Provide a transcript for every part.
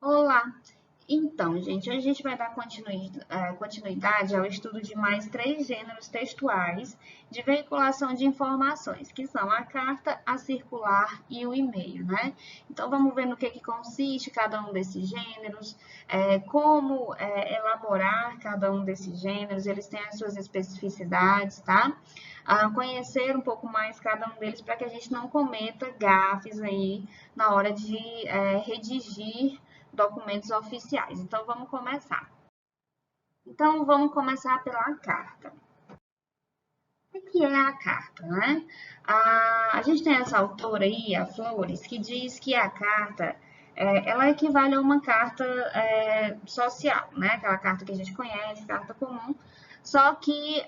Olá! Então, gente, hoje a gente vai dar continuidade ao estudo de mais três gêneros textuais de veiculação de informações, que são a carta, a circular e o e-mail, né? Então, vamos ver no que consiste cada um desses gêneros, como elaborar cada um desses gêneros, eles têm as suas especificidades, tá? Conhecer um pouco mais cada um deles para que a gente não cometa gafes aí na hora de redigir documentos oficiais. Então, vamos começar. Então, vamos começar pela carta. O que é a carta, né? A gente tem essa autora aí, a Flores, que diz que a carta, ela equivale a uma carta social, né? Aquela carta que a gente conhece, carta comum, só que,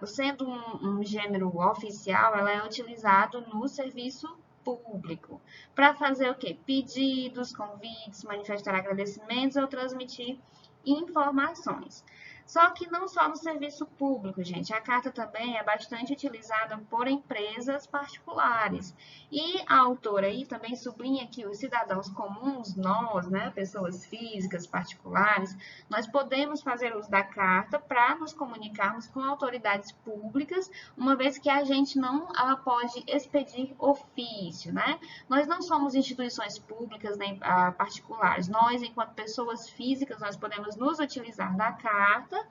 sendo um gênero oficial, ela é utilizada no serviço público. Para fazer o quê? Pedidos, convites, manifestar agradecimentos ou transmitir informações. Só que não só no serviço público, gente. A carta também é bastante utilizada por empresas particulares. E a autora aí também sublinha que os cidadãos comuns, nós, né, pessoas físicas, particulares, nós podemos fazer uso da carta para nos comunicarmos com autoridades públicas, uma vez que a gente não pode expedir ofício, né? Nós não somos instituições públicas nem particulares. Nós, enquanto pessoas físicas, nós podemos nos utilizar da carta,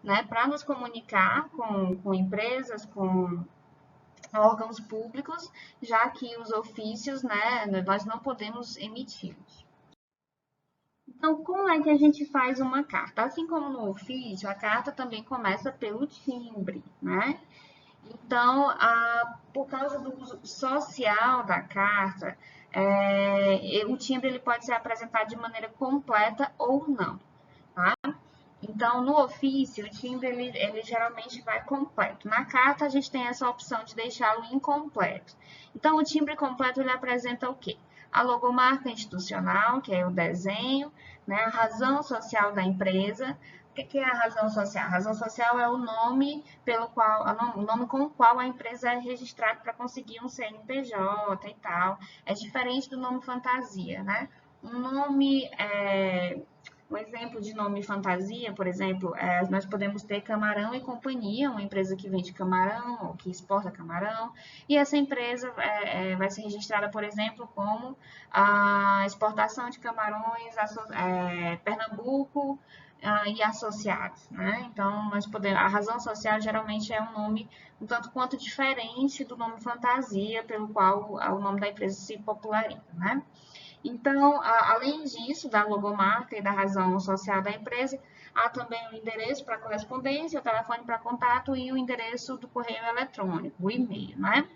né, para nos comunicar com empresas, com órgãos públicos, já que os ofícios, né, nós não podemos emitir. Então, como é que a gente faz uma carta? Assim como no ofício, a carta também começa pelo timbre, né? Então, por causa do uso social da carta, o timbre ele pode ser apresentado de maneira completa ou não, tá? Então, no ofício, o timbre ele geralmente vai completo. Na carta, a gente tem essa opção de deixá-lo incompleto. Então, o timbre completo ele apresenta o quê? A logomarca institucional, que é o desenho, né? A razão social da empresa. O que é a razão social? A razão social é o nome pelo qual, o nome com o qual a empresa é registrada para conseguir um CNPJ e tal. É diferente do nome fantasia, né? Um nome um exemplo de nome fantasia, por exemplo, nós podemos ter Camarão e Companhia, uma empresa que vende camarão ou que exporta camarão, e essa empresa vai ser registrada, por exemplo, como a exportação de camarões Pernambuco e associados, né? Então, a razão social geralmente é um nome um tanto quanto diferente do nome fantasia, pelo qual o nome da empresa se populariza, né? Então, além disso, da logomarca e da razão social da empresa, há também o endereço para correspondência, o telefone para contato e o endereço do correio eletrônico, o e-mail, né?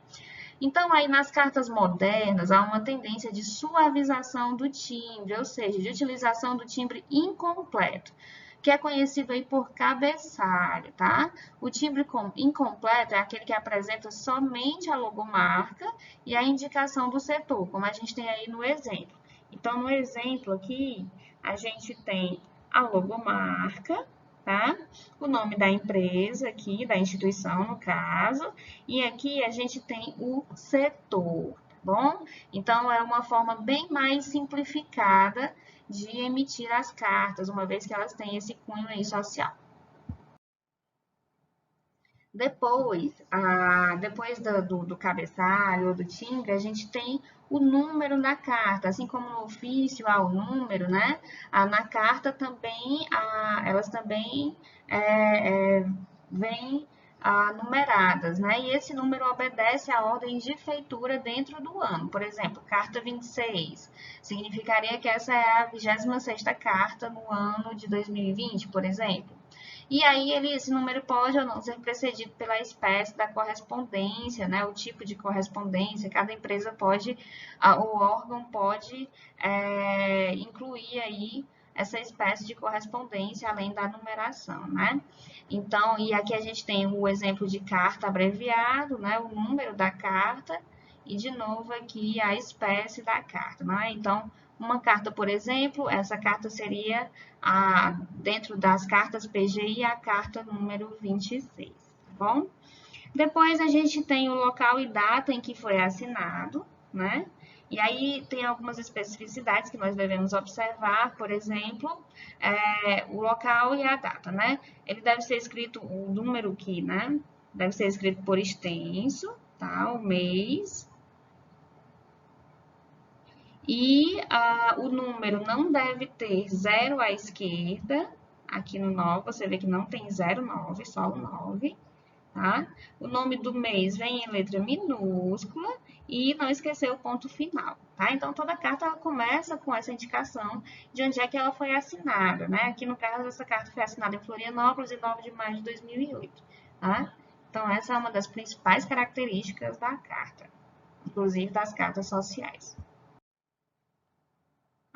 Então, aí nas cartas modernas, há uma tendência de suavização do timbre, ou seja, de utilização do timbre incompleto, que é conhecido aí por cabeçalho, tá? O timbre incompleto é aquele que apresenta somente a logomarca e a indicação do setor, como a gente tem aí no exemplo. Então, no exemplo aqui, a gente tem a logomarca, tá? O nome da empresa aqui, da instituição, no caso, e aqui a gente tem o setor, tá bom? Então, é uma forma bem mais simplificada de emitir as cartas, uma vez que elas têm esse cunho aí social. Depois do cabeçalho ou do timbre, a gente tem o número da carta, assim como no ofício há o número, né? Na carta também, elas também vêm numeradas, né? E esse número obedece à ordem de feitura dentro do ano. Por exemplo, carta 26 significaria que essa é a 26ª carta no ano de 2020, por exemplo. E aí esse número pode ou não ser precedido pela espécie da correspondência, né? O tipo de correspondência, cada empresa pode, o órgão pode incluir aí essa espécie de correspondência além da numeração, né? Então, e aqui a gente tem o exemplo de carta abreviado, né? O número da carta e de novo aqui a espécie da carta, né? Então, uma carta, por exemplo, essa carta seria dentro das cartas PGI, a carta número 26, tá bom? Depois a gente tem o local e data em que foi assinado, né? E aí tem algumas especificidades que nós devemos observar, por exemplo, o local e a data, né? Ele deve ser escrito, o número aqui, né? Deve ser escrito por extenso, tá? O mês. E o número não deve ter 0 à esquerda. Aqui no 9, você vê que não tem 09, só o 9. Tá? O nome do mês vem em letra minúscula e não esquecer o ponto final. Tá? Então, toda carta ela começa com essa indicação de onde é que ela foi assinada. Né? Aqui, no caso, essa carta foi assinada em Florianópolis, em 9 de maio de 2008. Tá? Então, essa é uma das principais características da carta, inclusive das cartas sociais.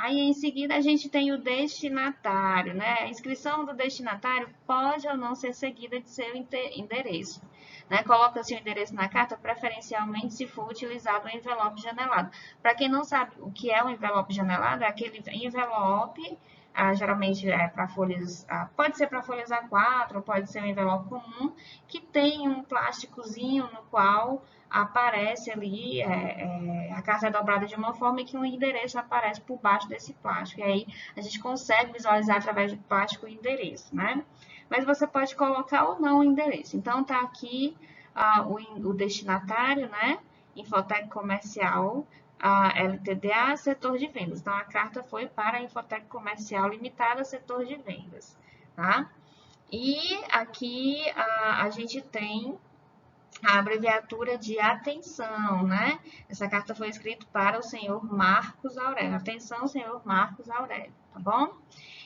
Aí, em seguida, a gente tem o destinatário, né? A inscrição do destinatário pode ou não ser seguida de seu endereço. Né? Coloca-se o endereço na carta, preferencialmente se for utilizado o envelope janelado. Para quem não sabe o que é o envelope janelado, é aquele envelope, geralmente é para folhas, pode ser para folhas A4, pode ser um envelope comum, que tem um plásticozinho no qual aparece ali, a carta é dobrada de uma forma que um endereço aparece por baixo desse plástico. E aí a gente consegue visualizar através do plástico o endereço, né? Mas você pode colocar ou não o endereço. Então, tá aqui o destinatário, né? Infotec Comercial, LTDA, setor de vendas. Então, a carta foi para a Infotec Comercial Limitada, setor de vendas, tá? E aqui a gente tem a abreviatura de atenção, né? Essa carta foi escrita para o senhor Marcos Aurélio. Atenção, senhor Marcos Aurélio, tá bom?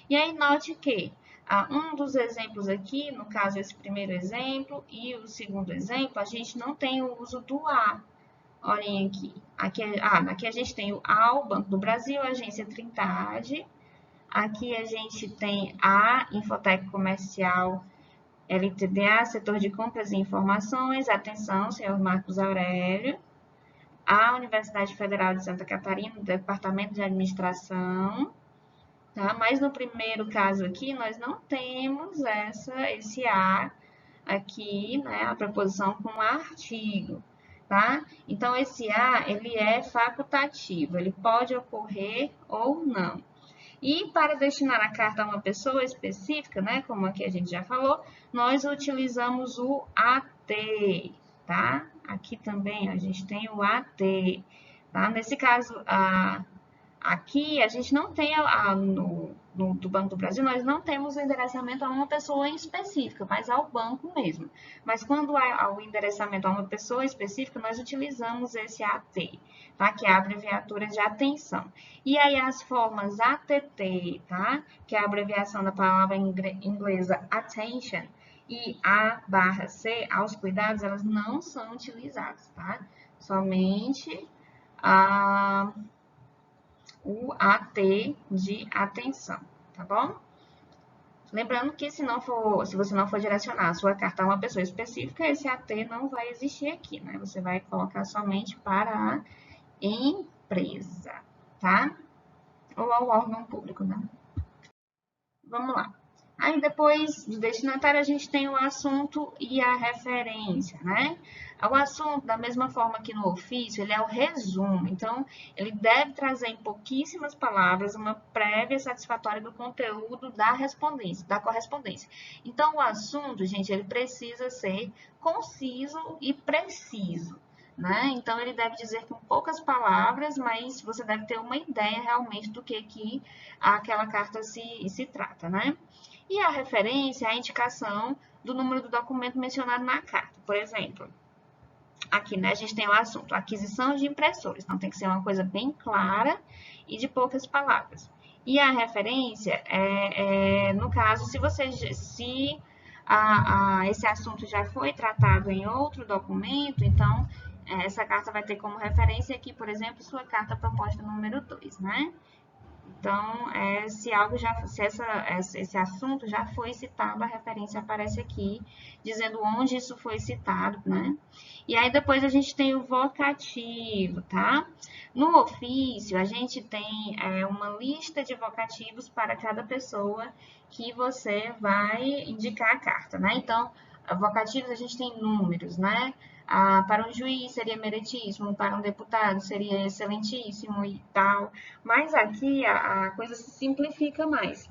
E aí, note que um dos exemplos aqui, no caso, esse primeiro exemplo e o segundo exemplo, a gente não tem o uso do A. Olhem aqui. Aqui a gente tem o AU, Banco do Brasil, Agência Trindade. Aqui a gente tem a Infotec Comercial LTDA, Setor de Compras e Informações. Atenção, senhor Marcos Aurélio. A Universidade Federal de Santa Catarina, Departamento de Administração. Tá? Mas no primeiro caso aqui, nós não temos esse A aqui, né? A preposição com artigo. Tá? Então, esse A, ele é facultativo. Ele pode ocorrer ou não. E para destinar a carta a uma pessoa específica, né, como aqui a gente já falou, nós utilizamos o AT, tá? Aqui também a gente tem o AT, tá? Nesse caso, aqui a gente não tem, do Banco do Brasil, nós não temos o endereçamento a uma pessoa em específica, mas ao banco mesmo. Mas quando há o endereçamento a uma pessoa específica, nós utilizamos esse AT, tá? Que é a abreviatura de atenção. E aí as formas ATT, tá? Que é a abreviação da palavra inglesa attention, e A/C, aos cuidados, elas não são utilizadas, tá? Somente o AT de atenção, tá bom? Lembrando que se você não for direcionar a sua carta a uma pessoa específica, esse AT não vai existir aqui, né? Você vai colocar somente para a empresa, tá? Ou ao órgão público, né? Vamos lá. Aí, depois do destinatário, a gente tem o assunto e a referência, né? O assunto, da mesma forma que no ofício, ele é o resumo. Então, ele deve trazer em pouquíssimas palavras uma prévia satisfatória do conteúdo da correspondência. Então, o assunto, gente, ele precisa ser conciso e preciso, né? Então, ele deve dizer com poucas palavras, mas você deve ter uma ideia realmente do que aquela carta se trata, né? E a referência é a indicação do número do documento mencionado na carta. Por exemplo, aqui, né, a gente tem o assunto, aquisição de impressores. Então, tem que ser uma coisa bem clara e de poucas palavras. E a referência no caso, se esse assunto já foi tratado em outro documento, então, essa carta vai ter como referência aqui, por exemplo, sua carta proposta número 2, né? Então, se esse assunto já foi citado, a referência aparece aqui, dizendo onde isso foi citado, né? E aí, depois a gente tem o vocativo, tá? No ofício, a gente tem uma lista de vocativos para cada pessoa que você vai indicar a carta, né? Então, vocativos a gente tem números, né? Para um juiz seria meritíssimo, para um deputado seria excelentíssimo e tal. Mas aqui a coisa se simplifica mais.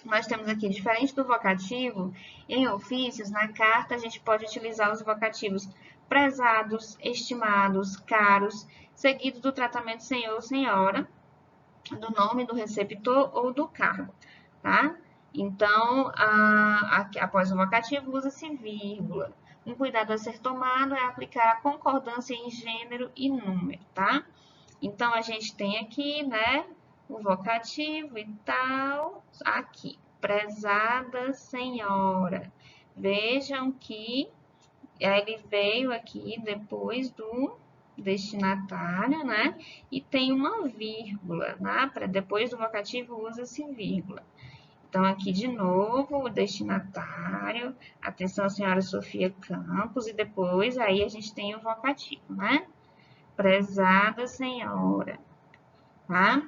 Nós temos aqui, diferente do vocativo, em ofícios, na carta a gente pode utilizar os vocativos prezados, estimados, caros, seguidos do tratamento senhor ou senhora, do nome do receptor ou do cargo, tá? Então, após o vocativo, usa-se vírgula. Um cuidado a ser tomado é aplicar a concordância em gênero e número, tá? Então, a gente tem aqui, né, o vocativo e tal, aqui, prezada senhora. Vejam que ele veio aqui depois do destinatário, né? E tem uma vírgula, né? Depois do vocativo usa-se vírgula. Então, aqui de novo, o destinatário, atenção, senhora Sofia Campos, e depois aí a gente tem o vocativo, né? Prezada senhora, tá?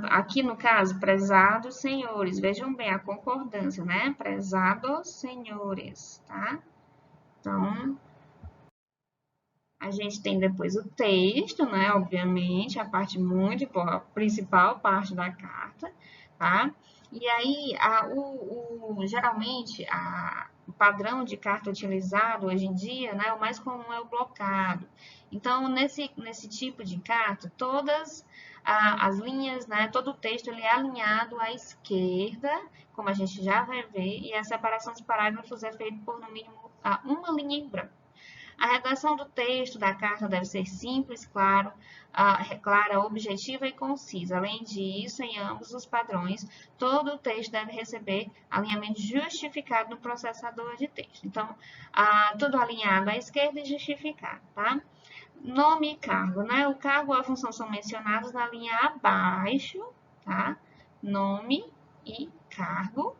Aqui no caso, prezados senhores, vejam bem a concordância, né? Prezados senhores, tá? Então, a gente tem depois o texto, né? Obviamente, a parte muito a principal parte da carta, tá? E aí, geralmente, o padrão de carta utilizado hoje em dia, né? O mais comum é o blocado. Então, nesse tipo de carta, todas as linhas, né? Todo o texto ele é alinhado à esquerda, como a gente já vai ver, e a separação dos parágrafos é feita por, no mínimo, uma linha em branco. A redação do texto da carta deve ser simples, clara, objetiva e concisa. Além disso, em ambos os padrões, todo o texto deve receber alinhamento justificado no processador de texto. Então, tudo alinhado à esquerda e justificado, tá? Nome e cargo, né? O cargo e a função são mencionados na linha abaixo, tá? Nome e cargo.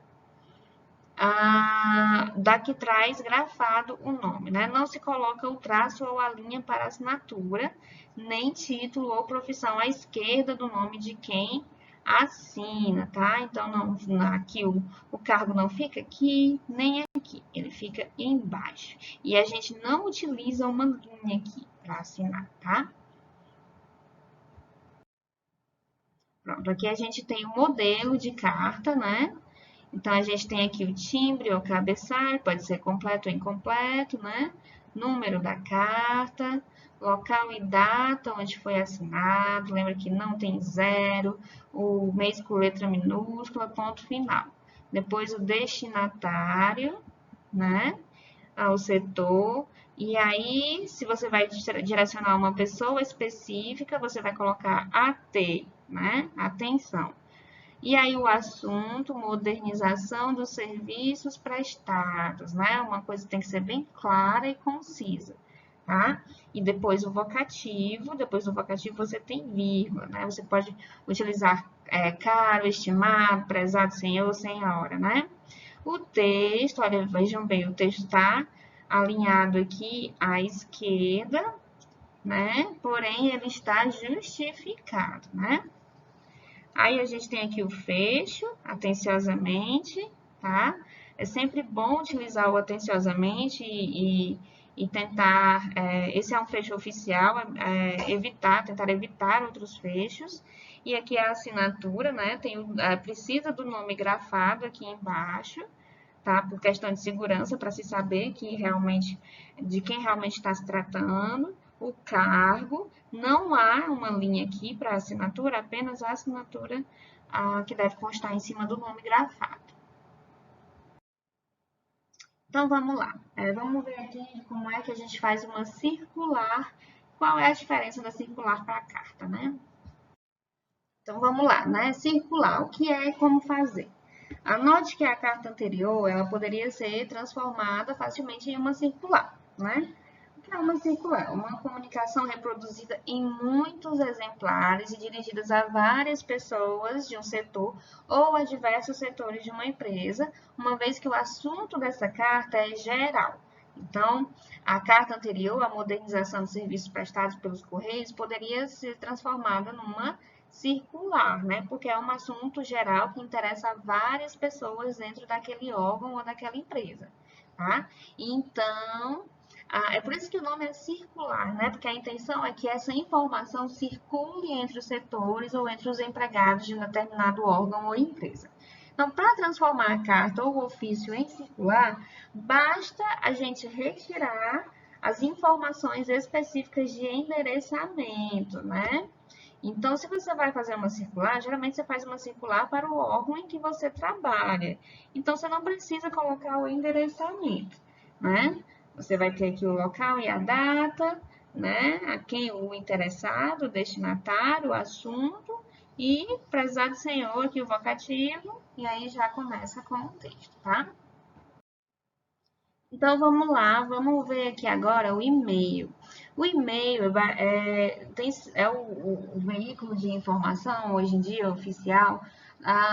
Da que traz grafado o nome, né? Não se coloca o traço ou a linha para assinatura, nem título ou profissão à esquerda do nome de quem assina, tá? Então, aqui o cargo não fica aqui, nem aqui, ele fica embaixo. E a gente não utiliza uma linha aqui para assinar, tá? Pronto, aqui a gente tem o modelo de carta, né? Então, a gente tem aqui o timbre ou cabeçalho, pode ser completo ou incompleto, né? Número da carta, local e data onde foi assinado, lembra que não tem zero, o mês com letra minúscula, ponto final. Depois o destinatário, né? O setor. E aí, se você vai direcionar uma pessoa específica, você vai colocar AT, né? Atenção. E aí o assunto, modernização dos serviços prestados, né? Uma coisa tem que ser bem clara e concisa, tá? E depois depois do vocativo você tem vírgula, né? Você pode utilizar caro, estimado, prezado, senhor, senhora, né? O texto, olha, vejam bem, o texto está alinhado aqui à esquerda, né? Porém, ele está justificado, né? Aí a gente tem aqui o fecho, atenciosamente, tá? É sempre bom utilizar o atenciosamente e tentar, esse é um fecho oficial, tentar evitar outros fechos. E aqui a assinatura, né? Precisa do nome grafado aqui embaixo, tá? Por questão de segurança, para se saber de quem realmente está se tratando. O cargo, não há uma linha aqui para assinatura, apenas a assinatura que deve constar em cima do nome grafado. Então, vamos lá. Vamos ver aqui como é que a gente faz uma circular. Qual é a diferença da circular para a carta, né? Então, vamos lá, né? Circular, o que é e como fazer? Anote que a carta anterior, ela poderia ser transformada facilmente em uma circular, né? O que é uma circular? Uma comunicação reproduzida em muitos exemplares e dirigidas a várias pessoas de um setor ou a diversos setores de uma empresa, uma vez que o assunto dessa carta é geral. Então, a carta anterior, a modernização dos serviços prestados pelos Correios, poderia ser transformada numa circular, né? Porque é um assunto geral que interessa a várias pessoas dentro daquele órgão ou daquela empresa. tá? Então, é por isso que o nome é circular, né? Porque a intenção é que essa informação circule entre os setores ou entre os empregados de um determinado órgão ou empresa. Então, para transformar a carta ou o ofício em circular, basta a gente retirar as informações específicas de endereçamento, né? Então, se você vai fazer uma circular, geralmente você faz uma circular para o órgão em que você trabalha. Então, você não precisa colocar o endereçamento, né? Você vai ter aqui o local e a data, né? A quem o interessado, o destinatário, o assunto e, prezado senhor, aqui o vocativo, e aí já começa com o texto, tá? Então, vamos lá, vamos ver aqui agora o e-mail. O e-mail é o veículo de informação, hoje em dia, oficial,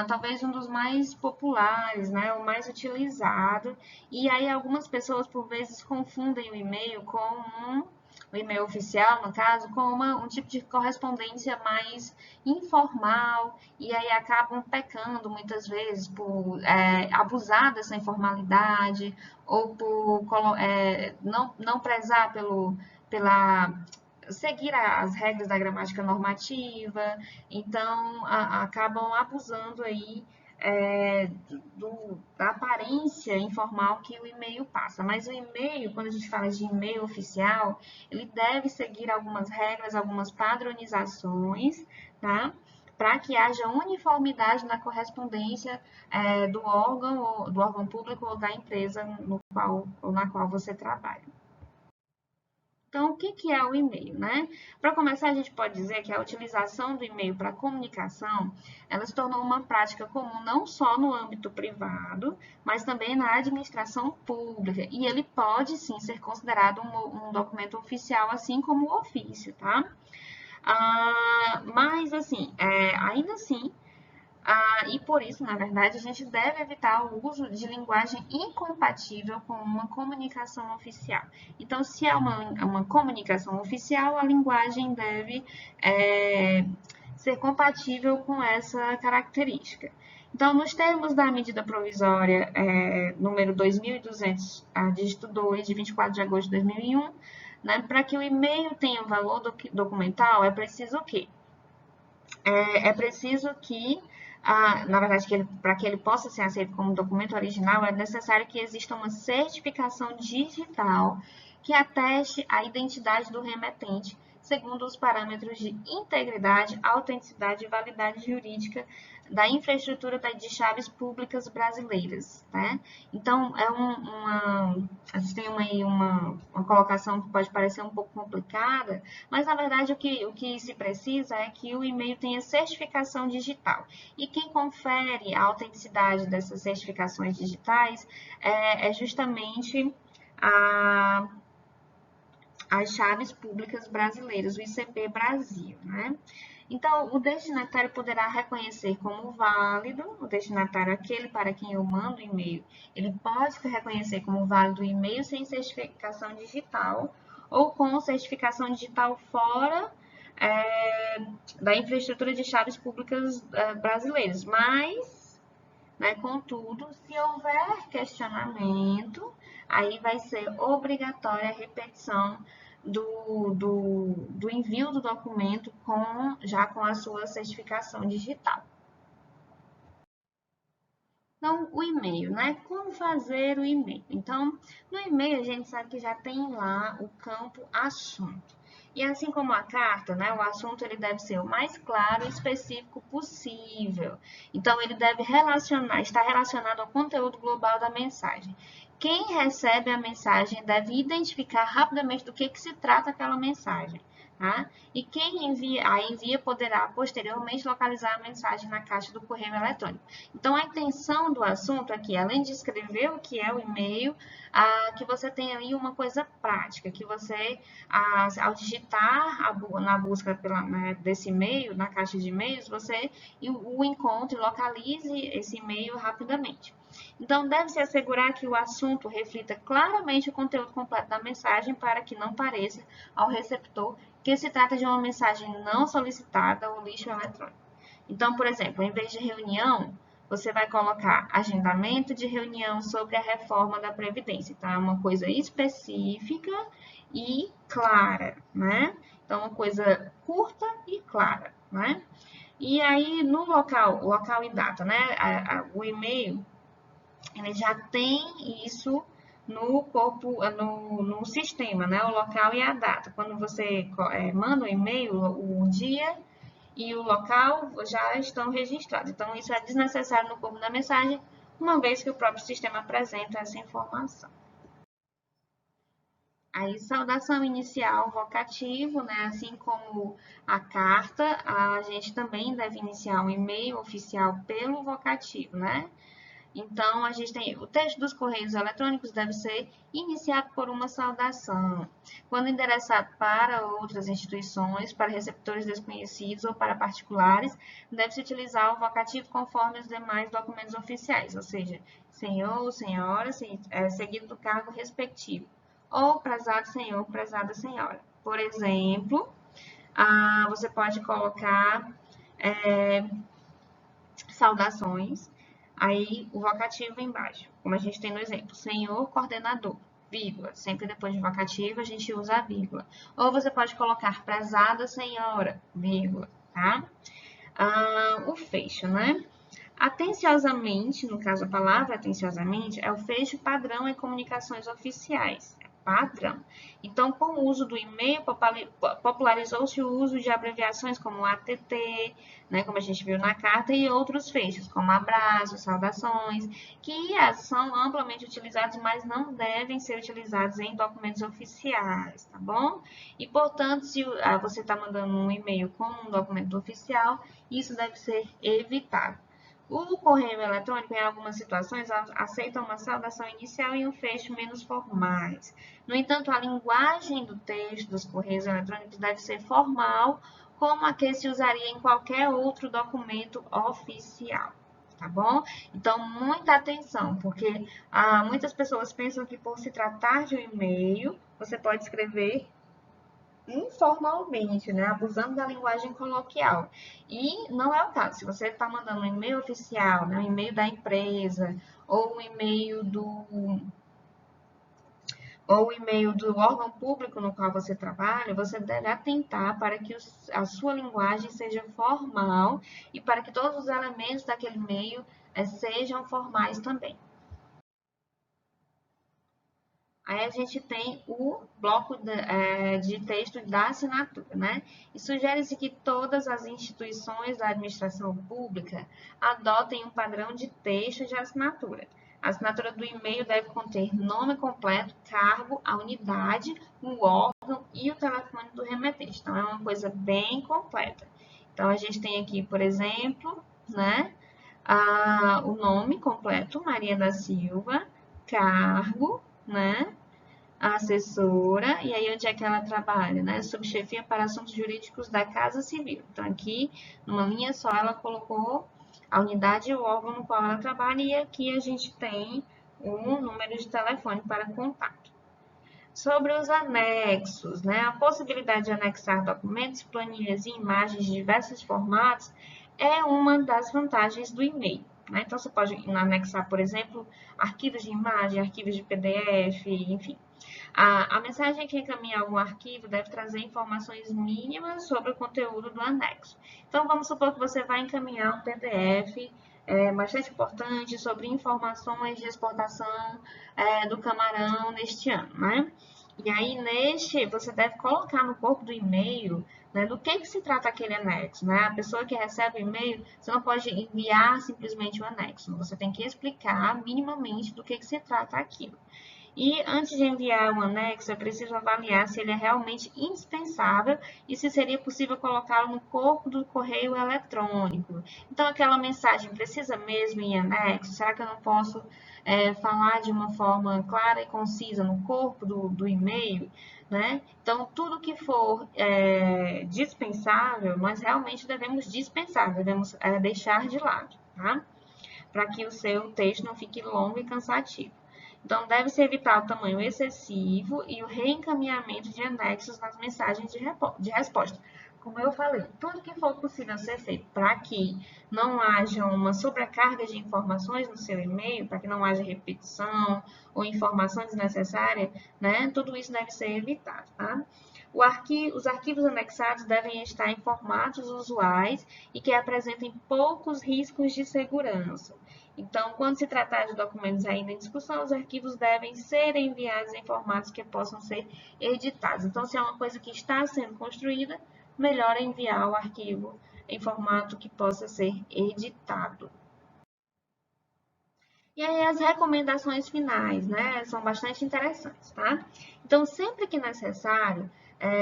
talvez um dos mais populares, né, o mais utilizado. E aí, algumas pessoas, por vezes, confundem o e-mail com o e-mail oficial, no caso, com um tipo de correspondência mais informal, e aí acabam pecando, muitas vezes, por abusar dessa informalidade, ou por não prezar pela seguir as regras da gramática normativa, então acabam abusando aí da aparência informal que o e-mail passa. Mas o e-mail, quando a gente fala de e-mail oficial, ele deve seguir algumas regras, algumas padronizações, tá? Para que haja uniformidade na correspondência do órgão público ou da empresa no qual ou na qual você trabalha. Então, o que é o e-mail, né? Para começar, a gente pode dizer que a utilização do e-mail para comunicação, ela se tornou uma prática comum não só no âmbito privado, mas também na administração pública. E ele pode, sim, ser considerado um documento oficial, assim como o ofício, tá? Mas, assim, ainda assim, e por isso, na verdade, a gente deve evitar o uso de linguagem incompatível com uma comunicação oficial. Então, se é uma comunicação oficial, a linguagem deve ser compatível com essa característica. Então, nos termos da medida provisória número 2.200, dígito 2, de 24 de agosto de 2001, né, para que o e-mail tenha valor documental, é preciso o quê? É preciso que, na verdade, para que ele possa ser aceito como documento original, é necessário que exista uma certificação digital que ateste a identidade do remetente, segundo os parâmetros de integridade, autenticidade e validade jurídica da infraestrutura de chaves públicas brasileiras, né? Então, a gente tem uma colocação que pode parecer um pouco complicada, mas, na verdade, o que se precisa é que o e-mail tenha certificação digital. E quem confere a autenticidade dessas certificações digitais é justamente as chaves públicas brasileiras, o ICP Brasil, né? Então, o destinatário poderá reconhecer como válido, o destinatário aquele para quem eu mando o e-mail, ele pode reconhecer como válido o e-mail sem certificação digital ou com certificação digital fora da infraestrutura de chaves públicas brasileiras. Mas, né, contudo, se houver questionamento, aí vai ser obrigatória a repetição do envio do documento já com a sua certificação digital. Então, o e-mail, né? Como fazer o e-mail? Então, no e-mail a gente sabe que já tem lá o campo assunto. E assim como a carta, né, o assunto ele deve ser o mais claro e específico possível. Então, ele deve estar relacionado ao conteúdo global da mensagem. Quem recebe a mensagem deve identificar rapidamente do que se trata aquela mensagem. Tá? E quem envia poderá posteriormente localizar a mensagem na caixa do correio eletrônico. Então, a intenção do assunto aqui, além de escrever o que é o e-mail, que você tenha ali uma coisa prática, que você, ao digitar na busca desse e-mail, na caixa de e-mails, você o encontre, localize esse e-mail rapidamente. Então, deve-se assegurar que o assunto reflita claramente o conteúdo completo da mensagem para que não pareça ao receptor que se trata de uma mensagem não solicitada ou lixo eletrônico. Então, por exemplo, em vez de reunião, você vai colocar agendamento de reunião sobre a reforma da Previdência. Então, é uma coisa específica e clara, né? Então, uma coisa curta e clara, né? E aí, no local e data, né? O e-mail, ele já tem isso no corpo, no sistema, né? O local e a data. Quando você manda o e-mail, o dia e o local já estão registrados. Então, isso é desnecessário no corpo da mensagem, uma vez que o próprio sistema apresenta essa informação. Aí, saudação inicial, vocativo, né? Assim como a carta, a gente também deve iniciar um e-mail oficial pelo vocativo, né? Então, a gente tem o texto dos correios eletrônicos deve ser iniciado por uma saudação. Quando endereçado para outras instituições, para receptores desconhecidos ou para particulares, deve-se utilizar o vocativo conforme os demais documentos oficiais, ou seja, senhor, senhora, seguido do cargo respectivo, ou prezado senhor, prezada senhora. Por exemplo, você pode colocar saudações. Aí, o vocativo embaixo, como a gente tem no exemplo, senhor coordenador, vírgula. Sempre depois de vocativo, a gente usa a vírgula. Ou você pode colocar prezada senhora, vírgula, tá? O fecho, né? Atenciosamente, no caso a palavra atenciosamente, é o fecho padrão em comunicações oficiais. Padrão. Então, com o uso do e-mail, popularizou-se o uso de abreviações como ATT, né, como a gente viu na carta, e outros fechos, como abraços, saudações, que são amplamente utilizados, mas não devem ser utilizados em documentos oficiais, tá bom? E, portanto, se você está mandando um e-mail com um documento oficial, isso deve ser evitado. O correio eletrônico, em algumas situações, aceita uma saudação inicial e um fecho menos formais. No entanto, a linguagem do texto dos correios eletrônicos deve ser formal, como a que se usaria em qualquer outro documento oficial. Tá bom? Então, muita atenção, porque muitas pessoas pensam que por se tratar de um e-mail, você pode escrever informalmente, né? Abusando da linguagem coloquial. E não é o caso. Se você está mandando um e-mail oficial, né? Um e-mail da empresa, ou um e-mail do órgão público no qual você trabalha, você deve atentar para que a sua linguagem seja formal e para que todos os elementos daquele e-mail sejam formais também. Aí a gente tem o bloco de texto da assinatura, né? E sugere-se que todas as instituições da administração pública adotem um padrão de texto de assinatura. A assinatura do e-mail deve conter nome completo, cargo, a unidade, o órgão e o telefone do remetente. Então, é uma coisa bem completa. Então, a gente tem aqui, por exemplo, né? O nome completo, Maria da Silva, cargo, né? A assessora, e aí onde é que ela trabalha, né? Subchefia para assuntos jurídicos da Casa Civil. Então, aqui, numa linha só, ela colocou a unidade e o órgão no qual ela trabalha, e aqui a gente tem um número de telefone para contato. Sobre os anexos, né? A possibilidade de anexar documentos, planilhas e imagens de diversos formatos é uma das vantagens do e-mail. Né? Então, você pode anexar, por exemplo, arquivos de imagem, arquivos de PDF, enfim. A mensagem que encaminha algum arquivo deve trazer informações mínimas sobre o conteúdo do anexo. Então, vamos supor que você vai encaminhar um PDF bastante importante sobre informações de exportação do camarão neste ano, né? E aí, você deve colocar no corpo do e-mail, né, do que se trata aquele anexo, né? A pessoa que recebe o e-mail, você não pode enviar simplesmente o anexo, você tem que explicar minimamente do que se trata aquilo. E antes de enviar o anexo, é preciso avaliar se ele é realmente indispensável e se seria possível colocá-lo no corpo do correio eletrônico. Então, aquela mensagem precisa mesmo em anexo? Será que eu não posso falar de uma forma clara e concisa no corpo do e-mail? Né? Então, tudo que for dispensável, nós realmente devemos dispensar, devemos deixar de lado, tá? Para que o seu texto não fique longo e cansativo. Então, deve-se evitar o tamanho excessivo e o reencaminhamento de anexos nas mensagens de resposta. como eu falei, tudo que for possível ser feito para que não haja uma sobrecarga de informações no seu e-mail, para que não haja repetição ou informação desnecessária, né? Tudo isso deve ser evitado, tá? Os arquivos anexados devem estar em formatos usuais e que apresentem poucos riscos de segurança. Então, quando se tratar de documentos ainda em discussão, os arquivos devem ser enviados em formatos que possam ser editados. Então, se é uma coisa que está sendo construída, melhor enviar o arquivo em formato que possa ser editado. E aí as recomendações finais, né, são bastante interessantes, tá? Então, sempre que necessário,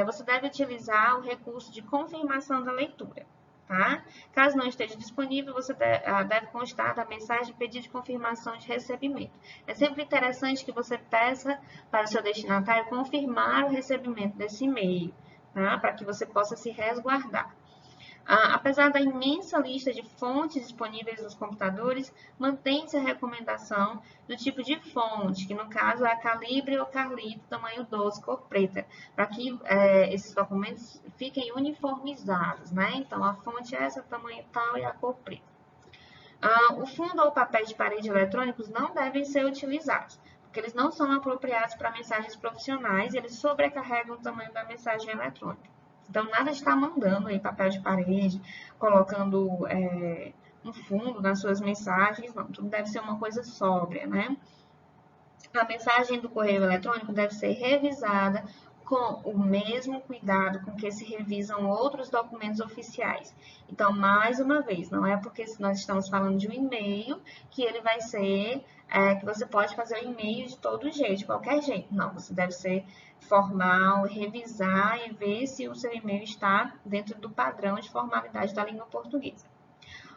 você deve utilizar o recurso de confirmação da leitura, tá? Caso não esteja disponível, você deve constar da mensagem de pedido de confirmação de recebimento. É sempre interessante que você peça para o seu destinatário confirmar o recebimento desse e-mail, tá? Para que você possa se resguardar. Apesar da imensa lista de fontes disponíveis nos computadores, mantém-se a recomendação do tipo de fonte, que no caso é a Calibre ou Carlito, tamanho 12, cor preta, para que esses documentos fiquem uniformizados, né? Então, a fonte é essa, tamanho tal e a cor preta. O fundo ou papel de parede eletrônicos não devem ser utilizados, porque eles não são apropriados para mensagens profissionais e eles sobrecarregam o tamanho da mensagem eletrônica. Então, nada de estar mandando aí papel de parede, colocando um fundo nas suas mensagens, não. Tudo deve ser uma coisa sóbria, né? A mensagem do correio eletrônico deve ser revisada com o mesmo cuidado com que se revisam outros documentos oficiais. Então, mais uma vez, não é porque nós estamos falando de um e-mail que ele vai ser, que você pode fazer o e-mail de todo jeito, de qualquer jeito. Não, você deve ser formal, revisar e ver se o seu e-mail está dentro do padrão de formalidade da língua portuguesa.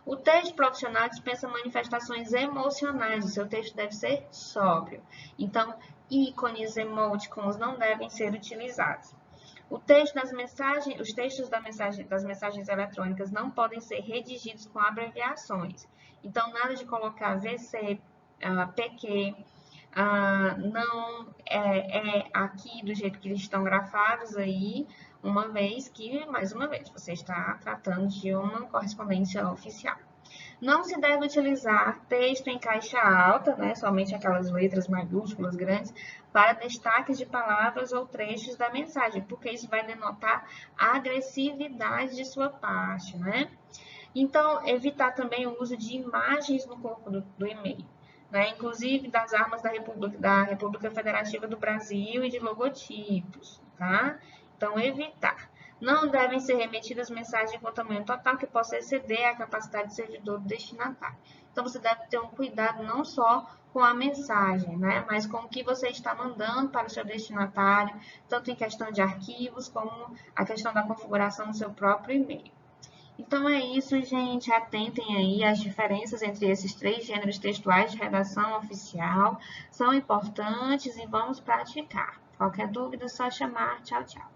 O texto profissional dispensa manifestações emocionais, o seu texto deve ser sóbrio. Então, ícones, emoticons não devem ser utilizados. Os textos das mensagens eletrônicas não podem ser redigidos com abreviações. Então, nada de colocar VC, PQ, não é aqui do jeito que eles estão grafados aí, uma vez que, mais uma vez, você está tratando de uma correspondência oficial. Não se deve utilizar texto em caixa alta, né, somente aquelas letras maiúsculas grandes, para destaques de palavras ou trechos da mensagem, porque isso vai denotar a agressividade de sua parte, né? Então, evitar também o uso de imagens no corpo do e-mail, né? Inclusive das armas da República Federativa do Brasil e de logotipos, tá? Então, evitar. Não devem ser remetidas mensagens com tamanho total que possa exceder a capacidade do servidor do destinatário. Então, você deve ter um cuidado não só com a mensagem, né, mas com o que você está mandando para o seu destinatário, tanto em questão de arquivos, como a questão da configuração do seu próprio e-mail. Então é isso, gente. Atentem aí às diferenças entre esses 3 gêneros textuais de redação oficial. São importantes e vamos praticar. Qualquer dúvida, é só chamar. Tchau, tchau.